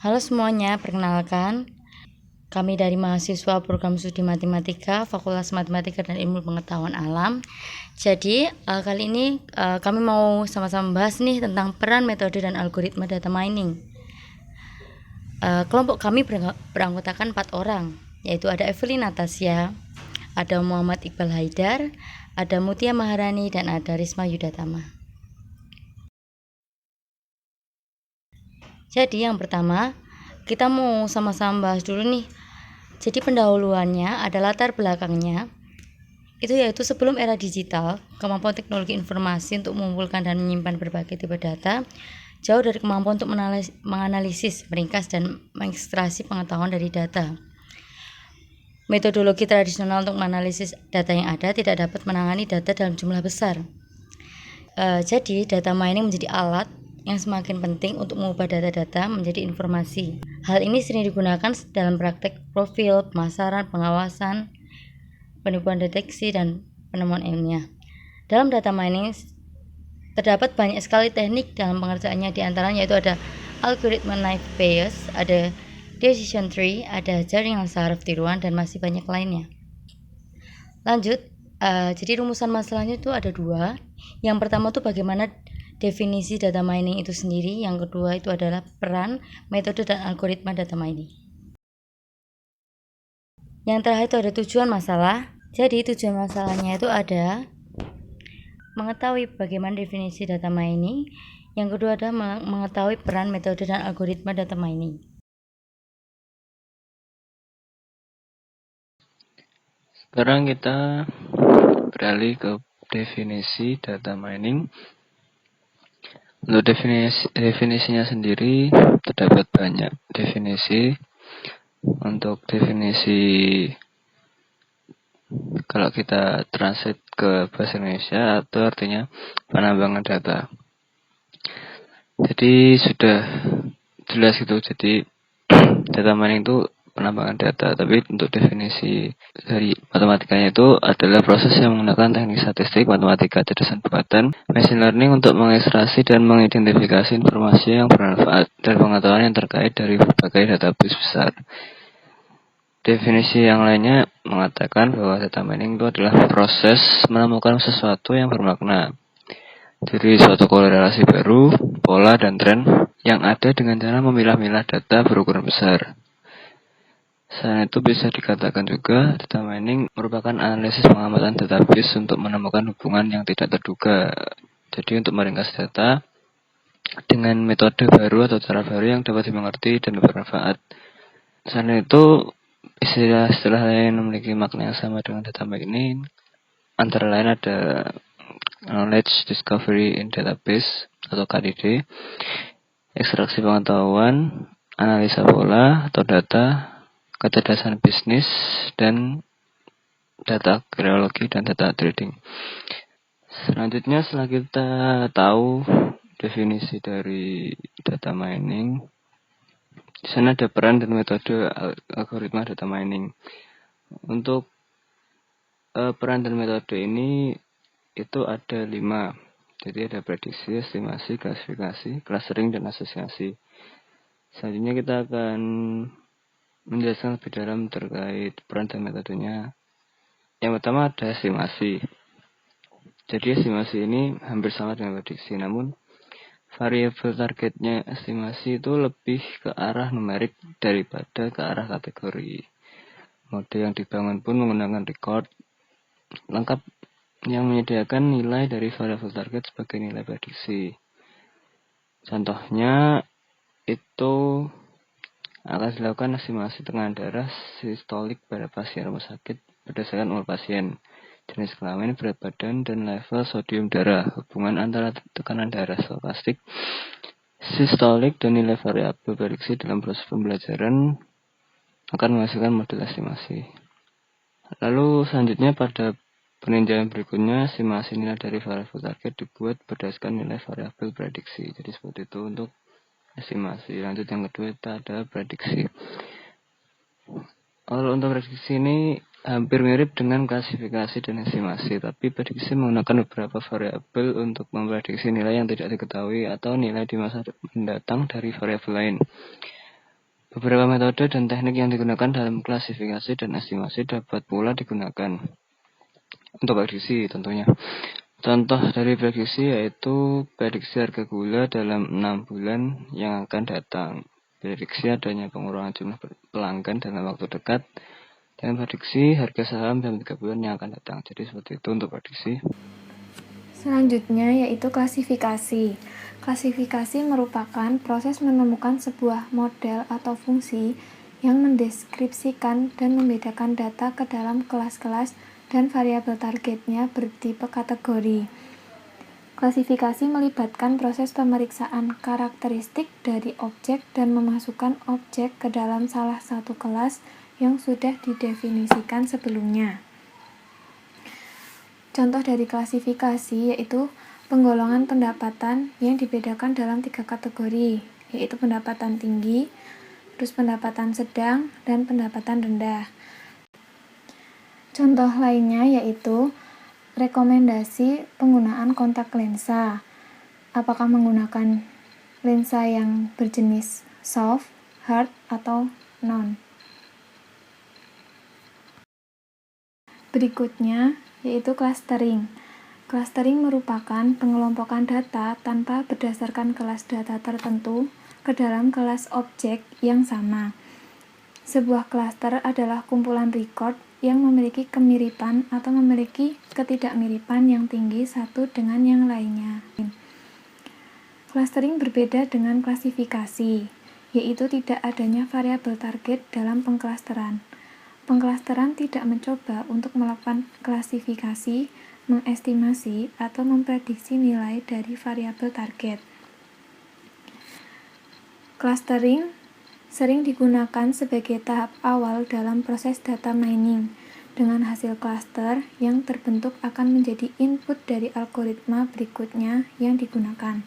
Halo semuanya, perkenalkan kami dari mahasiswa program studi matematika, Fakultas Matematika dan Ilmu Pengetahuan Alam. Jadi kali ini kami mau sama-sama membahas nih tentang peran, metode, dan algoritma data mining. Kelompok kami beranggotakan 4 orang, yaitu ada Evelyn Natasya, ada Muhammad Iqbal Haidar, ada Mutia Maharani, dan ada Risma Yudatama. Jadi yang pertama, kita mau sama-sama bahas dulu nih. Jadi pendahuluannya ada latar belakangnya, itu yaitu sebelum era digital, kemampuan teknologi informasi untuk mengumpulkan dan menyimpan berbagai tipe data jauh dari kemampuan untuk menganalisis, meringkas, dan mengekstraksi pengetahuan dari data. Metodologi tradisional untuk menganalisis data yang ada tidak dapat menangani data dalam jumlah besar. Jadi data mining menjadi alat yang semakin penting untuk mengubah data-data menjadi informasi. Hal ini sering digunakan dalam praktek profil, pemasaran, pengawasan, penipuan deteksi, dan penemuan ilmiah. Dalam data mining terdapat banyak sekali teknik dalam pengerjaannya, diantaranya yaitu ada algoritma naive Bayes, ada decision tree, ada jaringan saraf tiruan, dan masih banyak lainnya. Lanjut, jadi rumusan masalahnya itu ada 2. Yang pertama itu bagaimana definisi data mining itu sendiri. Yang kedua itu adalah peran, metode, dan algoritma data mining. Yang terakhir itu ada tujuan masalah. Jadi tujuan masalahnya itu ada mengetahui bagaimana definisi data mining. Yang kedua adalah mengetahui peran, metode, dan algoritma data mining. Sekarang kita beralih ke definisi data mining. Untuk definisinya sendiri terdapat banyak definisi. Untuk definisi kalau kita translate ke bahasa Indonesia itu artinya penambangan data. Jadi sudah jelas gitu. Jadi data mining itu penambangan data, tapi untuk definisi dari matematikanya itu adalah proses yang menggunakan teknik statistik, matematika, cerdasan buatan, machine learning untuk mengekstraksi dan mengidentifikasi informasi yang bermanfaat dan pengetahuan yang terkait dari berbagai database besar. Definisi yang lainnya mengatakan bahwa data mining itu adalah proses menemukan sesuatu yang bermakna dari suatu korelasi baru, pola, dan tren yang ada dengan cara memilah-milah data berukuran besar. Selain itu bisa dikatakan juga data mining merupakan analisis pengamatan database untuk menemukan hubungan yang tidak terduga. Jadi untuk meringkas data dengan metode baru atau cara baru yang dapat dimengerti dan bermanfaat. Selain itu istilah-istilah lain memiliki makna yang sama dengan data mining. Antara lain ada knowledge discovery in database atau KDD, ekstraksi pengetahuan, analisa pola atau data, kecerdasan bisnis, dan data geologi dan data trading. Selanjutnya setelah kita tahu definisi dari data mining, di sana ada peran dan metode algoritma data mining. Untuk peran dan metode ini itu ada 5. Jadi ada prediksi, estimasi, klasifikasi, clustering, dan asosiasi. Selanjutnya kita akan menjelaskan lebih dalam terkait peran dan metodenya. Yang pertama ada estimasi. Jadi estimasi ini hampir sama dengan prediksi, namun variabel targetnya estimasi itu lebih ke arah numerik daripada ke arah kategori. Mode yang dibangun pun menggunakan record lengkap yang menyediakan nilai dari variabel target sebagai nilai prediksi. Contohnya itu akan dilakukan estimasi tekanan darah sistolik pada pasien rumah sakit berdasarkan umur pasien, jenis kelamin, berat badan, dan level sodium darah. Hubungan antara tekanan darah stokastik, sistolik, dan nilai variabel prediksi dalam proses pembelajaran akan menghasilkan model estimasi. Lalu selanjutnya pada peninjauan berikutnya, estimasi nilai dari variabel target dibuat berdasarkan nilai variabel prediksi. Jadi seperti itu untuk estimasi. Lanjut yang kedua kita ada prediksi. Kalau untuk prediksi ini hampir mirip dengan klasifikasi dan estimasi, tapi prediksi menggunakan beberapa variabel untuk memprediksi nilai yang tidak diketahui atau nilai di masa mendatang dari variabel lain. Beberapa metode dan teknik yang digunakan dalam klasifikasi dan estimasi dapat pula digunakan untuk prediksi tentunya. Contoh dari prediksi yaitu prediksi harga gula dalam 6 bulan yang akan datang, prediksi adanya pengurangan jumlah pelanggan dalam waktu dekat, dan prediksi harga saham dalam 3 bulan yang akan datang. Jadi seperti itu untuk prediksi. Selanjutnya yaitu klasifikasi. Klasifikasi merupakan proses menemukan sebuah model atau fungsi yang mendeskripsikan dan membedakan data ke dalam kelas-kelas dan variabel targetnya bertipe kategori. Klasifikasi melibatkan proses pemeriksaan karakteristik dari objek dan memasukkan objek ke dalam salah satu kelas yang sudah didefinisikan sebelumnya. Contoh dari klasifikasi yaitu penggolongan pendapatan yang dibedakan dalam 3 kategori, yaitu pendapatan tinggi, terus pendapatan sedang, dan pendapatan rendah. Contoh lainnya yaitu rekomendasi penggunaan kontak lensa. Apakah menggunakan lensa yang berjenis soft, hard, atau non. Berikutnya yaitu clustering. Clustering merupakan pengelompokan data tanpa berdasarkan kelas data tertentu ke dalam kelas objek yang sama. Sebuah cluster adalah kumpulan record yang memiliki kemiripan atau memiliki ketidakmiripan yang tinggi satu dengan yang lainnya. Clustering berbeda dengan klasifikasi, yaitu tidak adanya variabel target dalam pengklasteran. Pengklasteran tidak mencoba untuk melakukan klasifikasi, mengestimasi, atau memprediksi nilai dari variabel target. Clustering sering digunakan sebagai tahap awal dalam proses data mining, dengan hasil cluster yang terbentuk akan menjadi input dari algoritma berikutnya yang digunakan.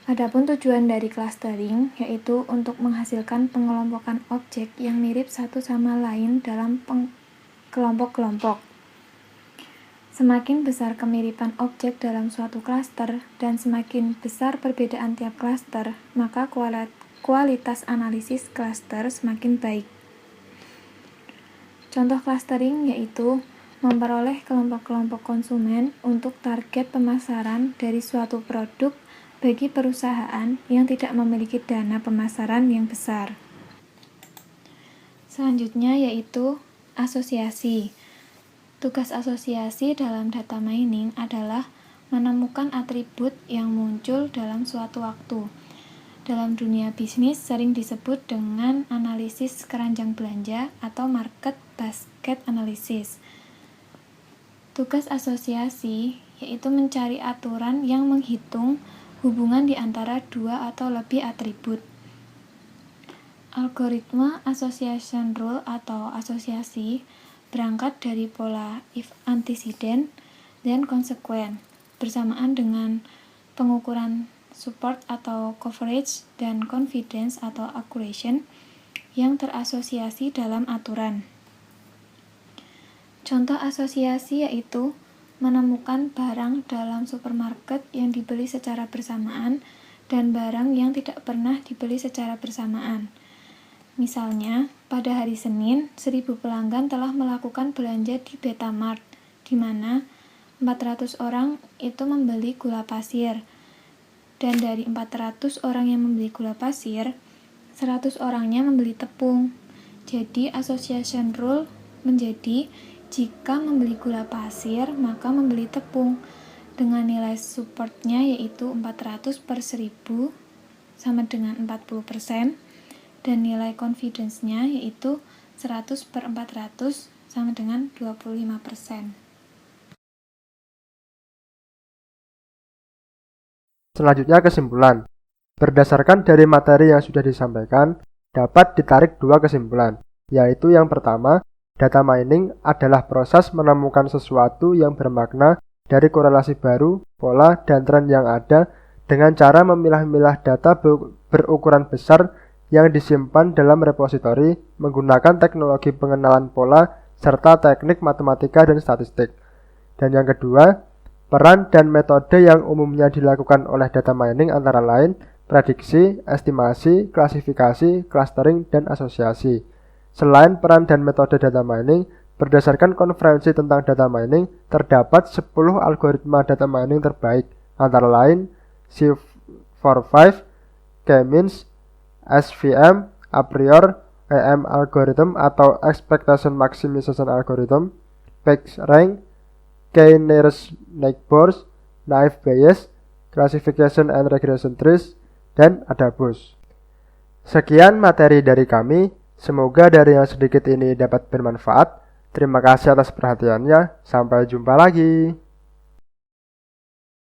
Adapun tujuan dari clustering yaitu untuk menghasilkan pengelompokan objek yang mirip satu sama lain dalam kelompok-kelompok. Semakin besar kemiripan objek dalam suatu cluster dan semakin besar perbedaan tiap cluster, maka kualitas analisis cluster semakin baik. Contoh clustering yaitu memperoleh kelompok-kelompok konsumen untuk target pemasaran dari suatu produk bagi perusahaan yang tidak memiliki dana pemasaran yang besar. Selanjutnya yaitu asosiasi. Tugas asosiasi dalam data mining adalah menemukan atribut yang muncul dalam suatu waktu. Dalam dunia bisnis sering disebut dengan analisis keranjang belanja atau market basket analysis. Tugas asosiasi yaitu mencari aturan yang menghitung hubungan di antara dua atau lebih atribut. Algoritma association rule atau asosiasi berangkat dari pola if antecedent dan consequent bersamaan dengan pengukuran support atau coverage dan confidence atau accuracy yang terasosiasi dalam aturan. Contoh asosiasi yaitu menemukan barang dalam supermarket yang dibeli secara bersamaan dan barang yang tidak pernah dibeli secara bersamaan. Misalnya, pada hari Senin, 1.000 pelanggan telah melakukan belanja di Betamart, di mana 400 orang itu membeli gula pasir. Dan dari 400 orang yang membeli gula pasir, 100 orangnya membeli tepung. Jadi, association rule menjadi jika membeli gula pasir, maka membeli tepung. Dengan nilai supportnya yaitu 400 per 1.000 sama dengan 40%. Dan nilai confidence-nya yaitu 100 per 400 sama dengan 25%. Selanjutnya kesimpulan. Berdasarkan dari materi yang sudah disampaikan, dapat ditarik 2 kesimpulan, yaitu yang pertama, data mining adalah proses menemukan sesuatu yang bermakna dari korelasi baru, pola, dan tren yang ada dengan cara memilah-milah data berukuran besar yang disimpan dalam repositori menggunakan teknologi pengenalan pola serta teknik matematika dan statistik. Dan yang kedua, peran dan metode yang umumnya dilakukan oleh data mining antara lain prediksi, estimasi, klasifikasi, clustering, dan asosiasi. Selain peran dan metode data mining, berdasarkan konferensi tentang data mining, terdapat 10 algoritma data mining terbaik, antara lain C45, K-means, SVM, a priori, AM algorithm atau expectation maximization algorithm, PageRank, K-nearest neighbors, naive bayes, classification and regression trees, dan Adabus. Sekian materi dari kami, semoga dari yang sedikit ini dapat bermanfaat. Terima kasih atas perhatiannya, sampai jumpa lagi.